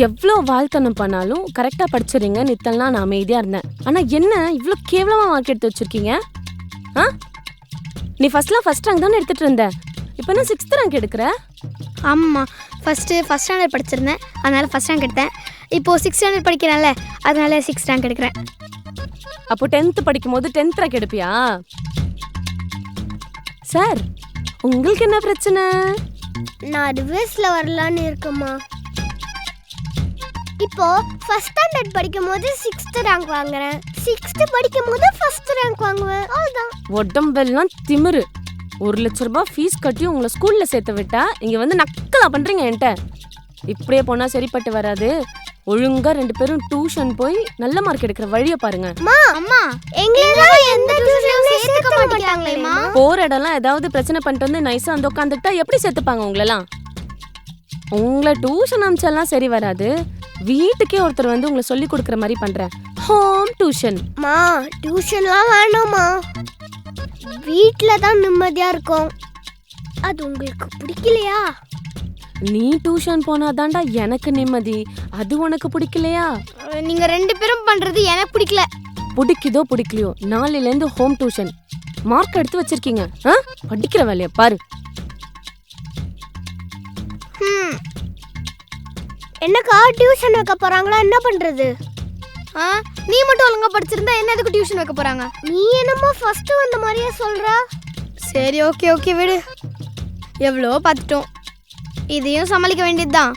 எவ்வளோ வாழ்த்தனம் பண்ணாலும் கரெக்டா படிச்சிடுறீங்கன்னு இத்தனை நான் அமைதியா இருந்தேன். ஆனா என்ன இவ்வளோ கேவலமா மார்க் எடுத்து வச்சிருக்கீங்க? ஆ, நீ ஃபர்ஸ்ட் ரேங்க் தானே எடுத்துட்டு இருந்த, இப்போ என்ன 6th ரேங்க் எடுக்கிற? ஆமாம், ஃபஸ்ட் ஸ்டாண்டர்ட் படிச்சிருந்தேன், அதனால் ஃபஸ்ட் ரேங்க் எடுத்தேன். இப்போது 6th ஸ்டாண்டர்ட் படிக்கிறேன்ல, அதனால 6th ரேங்க் எடுக்கிறேன். அப்போ 10th படிக்கும் போது 10th ரேங்க் எடுப்பியா? சார், உங்களுக்கு என்ன பிரச்சனை? நான் ரிவர்ஸில் வரலான்னு இருக்கேம்மா. இப்போ ஃபர்ஸ்ட் ஸ்டாண்டர்ட் படிக்கும் போது 6th ரேங்க் வாங்குறேன், 6th படிக்கும் போது ஃபர்ஸ்ட் ரேங்க் வாங்குவேன், அவ்வளோதான். உடம்பெல்லாம் திமிரு. 1 லட்ச ரூபாய் ஃபீஸ் கட்டி உங்களை ஸ்கூல்ல சேர்த்து விட்டா இங்க வந்து நக்கலா பண்றீங்க என்கிட்ட. இப்படியே போனா சரிப்பட்டு வராது. ஒழுங்கா 2 பேரும் டியூஷன் போய் நல்ல மார்க் எடுக்கிற வழியை பாருங்க. அம்மா, எங்களெல்லாம் எந்த டியூஷன்லயும் சேர்க்க மாட்டாங்களேம்மா. போற இடம்லாம் ஏதாவது பிரச்சனை பண்ணிட்டு வந்து நைஸா வந்து உட்காந்துட்டா எப்படி சேர்த்துப்பாங்க உங்களெல்லாம்? உங்களை டியூஷன் அமிச்செல்லாம் சரி வராது. வீட்டுக்கே ஒருத்தர் வந்து உங்களை சொல்லி கொடுக்குற மாதிரி பண்றேன், ஹோம் டியூஷன். மா, டியூஷன்லாம் வேணாமா, வீட்டில் தான் நிம்மதியா இருக்கும். அது உங்களுக்கு பிடிக்கலையா? நீ டியூஷன் போனாதான்டா எனக்கு நிம்மதி, அது உனக்கு பிடிக்கலையா? நீங்கள் 2 பேரும் பண்ணுறது எனக்கு பிடிக்கல. பிடிக்குதோ பிடிக்கலையோ, நாளையிலேருந்து ஹோம் டியூஷன். மார்க் எடுத்து வச்சிருக்கீங்க, படிக்கிற வேலையை பாரு. என்னக்கா டியூஷன் வைக்க போறாங்களா, என்ன பண்றது? நீ மட்டும் ஒழுங்கா படிச்சிருந்தா என்ன எதுக்கு டியூஷன் வைக்க போகிறாங்க? நீ என்னமோ ஃபர்ஸ்ட் வந்த மாதிரியே சொல்ற. சரி, ஓகே விடு. எவ்வளோ பார்த்துட்டோம், இதையும் சமாளிக்க வேண்டியது தான்.